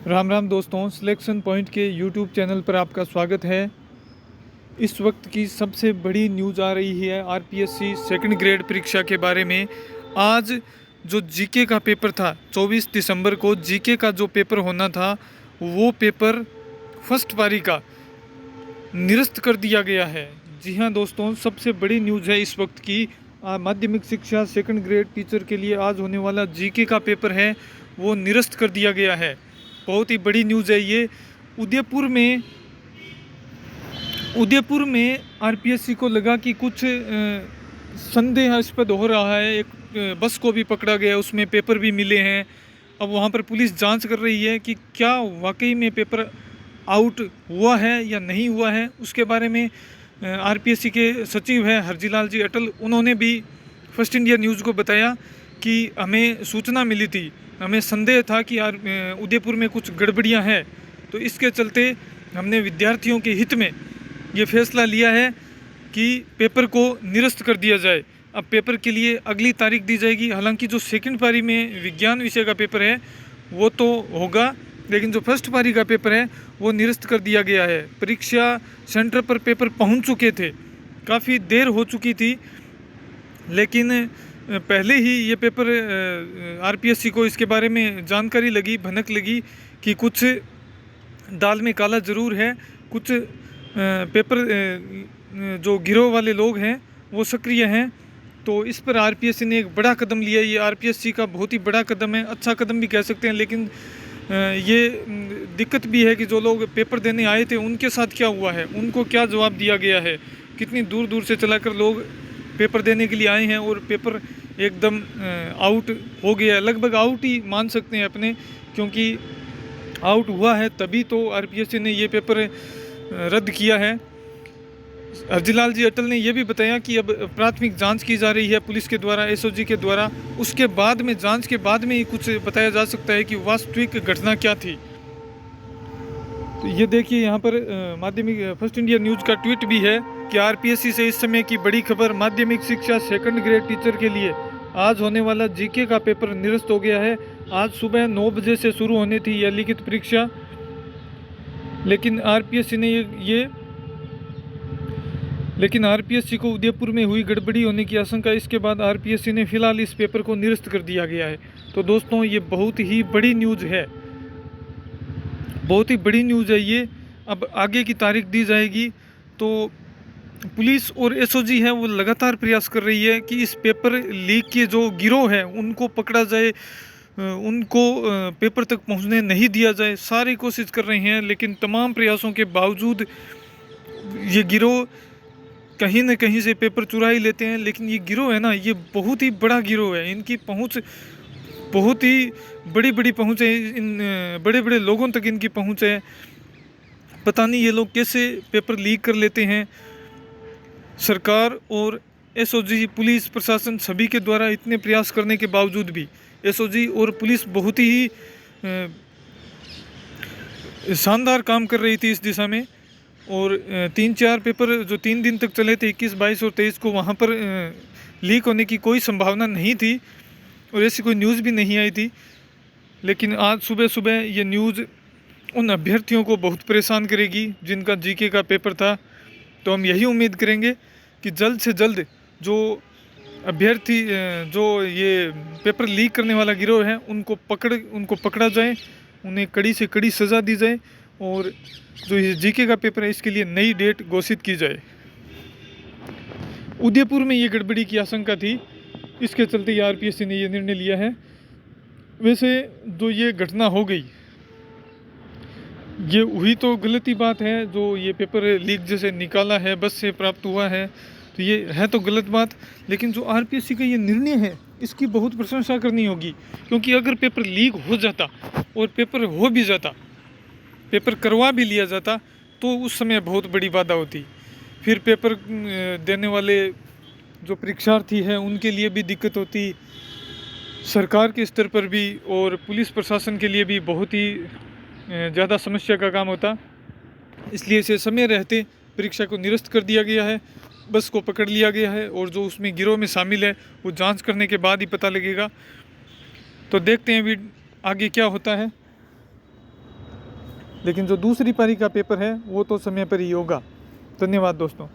राम राम दोस्तों, selection point के YouTube channel पर आपका स्वागत है। इस वक्त की सबसे बड़ी न्यूज़ आ रही है आरपीएससी सेकंड ग्रेड परीक्षा के बारे में। आज जो जीके का पेपर था 24 दिसंबर को जीके का जो पेपर होना था वो पेपर फर्स्ट पारी का निरस्त कर दिया गया है। जी हाँ दोस्तों, सबसे बड़ी न्यूज़ है इस वक्त की। माध्यमिक शिक्षा सेकंड ग्रेड टीचर के लिए आज होने वाला जीके का पेपर है वो निरस्त कर दिया गया है। बहुत ही बड़ी न्यूज़ है ये। उदयपुर में आरपीएससी को लगा कि कुछ संदेहास्पद हो रहा है। एक बस को भी पकड़ा गया, उसमें पेपर भी मिले हैं। अब वहाँ पर पुलिस जांच कर रही है कि क्या वाकई में पेपर आउट हुआ है या नहीं हुआ है। उसके बारे में आरपीएससी के सचिव हैं हरजीलाल जी अटल, उन्होंने भी फर्स्ट इंडिया न्यूज़ को बताया कि हमें सूचना मिली थी, हमें संदेह था कि उदयपुर में कुछ गड़बड़ियां हैं, तो इसके चलते हमने विद्यार्थियों के हित में ये फैसला लिया है कि पेपर को निरस्त कर दिया जाए। अब पेपर के लिए अगली तारीख दी जाएगी। हालांकि जो सेकंड पारी में विज्ञान विषय का पेपर है वो तो होगा, लेकिन जो फर्स्ट पारी का पेपर है वो निरस्त कर दिया गया है। परीक्षा सेंटर पर पेपर पहुंच चुके थे, काफ़ी देर हो चुकी थी, लेकिन पहले ही ये पेपर आरपीएससी को इसके बारे में जानकारी लगी, भनक लगी कि कुछ दाल में काला ज़रूर है। कुछ पेपर जो गिरोह वाले लोग हैं वो सक्रिय हैं। तो इस पर आरपीएससी ने एक बड़ा कदम लिया। ये आरपीएससी का बहुत ही बड़ा कदम है, अच्छा कदम भी कह सकते हैं। लेकिन ये दिक्कत भी है कि जो लोग पेपर देने आए थे उनके साथ क्या हुआ है, उनको क्या जवाब दिया गया है। कितनी दूर दूर से चलाकर लोग पेपर देने के लिए आए हैं और पेपर एकदम आउट हो गया, लगभग आउट ही मान सकते हैं अपने, क्योंकि आउट हुआ है तभी तो आरपीएससी ने ये पेपर रद्द किया है। हरजीलाल जी अटल ने यह भी बताया कि अब प्राथमिक जांच की जा रही है पुलिस के द्वारा, एसओजी के द्वारा। उसके बाद में, जांच के बाद में ही कुछ बताया जा सकता है कि वास्तविक घटना क्या थी। तो ये देखिए यहाँ पर माध्यमिक फर्स्ट इंडिया न्यूज़ का ट्वीट भी है कि आरपीएससी से इस समय की बड़ी खबर, माध्यमिक शिक्षा सेकंड ग्रेड टीचर के लिए आज होने वाला जीके का पेपर निरस्त हो गया है। आज सुबह 9 बजे से शुरू होनी थी यह लिखित परीक्षा, लेकिन आरपीएससी को उदयपुर में हुई गड़बड़ी होने की आशंका, इसके बाद आरपीएससी ने फिलहाल इस पेपर को निरस्त कर दिया गया है। तो दोस्तों ये बहुत ही बड़ी न्यूज़ है, बहुत ही बड़ी न्यूज़ है ये। अब आगे की तारीख दी जाएगी। तो पुलिस और एसओजी है वो लगातार प्रयास कर रही है कि इस पेपर लीक के जो गिरोह है उनको पकड़ा जाए, उनको पेपर तक पहुंचने नहीं दिया जाए। सारी कोशिश कर रहे हैं, लेकिन तमाम प्रयासों के बावजूद ये गिरोह कहीं न कहीं से पेपर चुरा ही लेते हैं। लेकिन ये गिरोह है ना, ये बहुत ही बड़ा गिरोह है, इनकी पहुंच बहुत ही बड़ी बड़ी पहुंच है, इन बड़े बड़े लोगों तक इनकी पहुंच है। पता नहीं ये लोग कैसे पेपर लीक कर लेते हैं। सरकार और एसओजी, पुलिस प्रशासन सभी के द्वारा इतने प्रयास करने के बावजूद भी एसओजी और पुलिस बहुत ही शानदार काम कर रही थी इस दिशा में। और 3-4 पेपर जो 3 दिन तक चले थे, 21, 22 और 23 को, वहाँ पर लीक होने की कोई संभावना नहीं थी और ऐसी कोई न्यूज़ भी नहीं आई थी। लेकिन आज सुबह सुबह ये न्यूज़ उन अभ्यर्थियों को बहुत परेशान करेगी जिनका जीके का पेपर था। तो हम यही उम्मीद करेंगे कि जल्द से जल्द जो अभ्यर्थी, जो ये पेपर लीक करने वाला गिरोह है, उनको पकड़ा जाए, उन्हें कड़ी से कड़ी सज़ा दी जाए और जो ये जीके का पेपर है इसके लिए नई डेट घोषित की जाए। उदयपुर में ये गड़बड़ी की आशंका थी, इसके चलते आरपीएससी ने ये निर्णय लिया है। वैसे जो ये घटना हो गई, ये हुई तो गलत ही बात है। जो ये पेपर लीक जैसे निकाला है, बस से प्राप्त हुआ है, तो ये है तो गलत बात। लेकिन जो आरपीएससी का ये निर्णय है इसकी बहुत प्रशंसा करनी होगी, क्योंकि अगर पेपर लीक हो जाता और पेपर हो भी जाता, पेपर करवा भी लिया जाता, तो उस समय बहुत बड़ी बाधा होती। फिर पेपर देने वाले जो परीक्षार्थी हैं उनके लिए भी दिक्कत होती, सरकार के स्तर पर भी और पुलिस प्रशासन के लिए भी बहुत ही ज़्यादा समस्या का काम होता। इसलिए इसे समय रहते परीक्षा को निरस्त कर दिया गया है, बस को पकड़ लिया गया है और जो उसमें गिरोह में शामिल है वो जांच करने के बाद ही पता लगेगा। तो देखते हैं भी आगे क्या होता है। लेकिन जो दूसरी पारी का पेपर है वो तो समय पर ही होगा। धन्यवाद दोस्तों।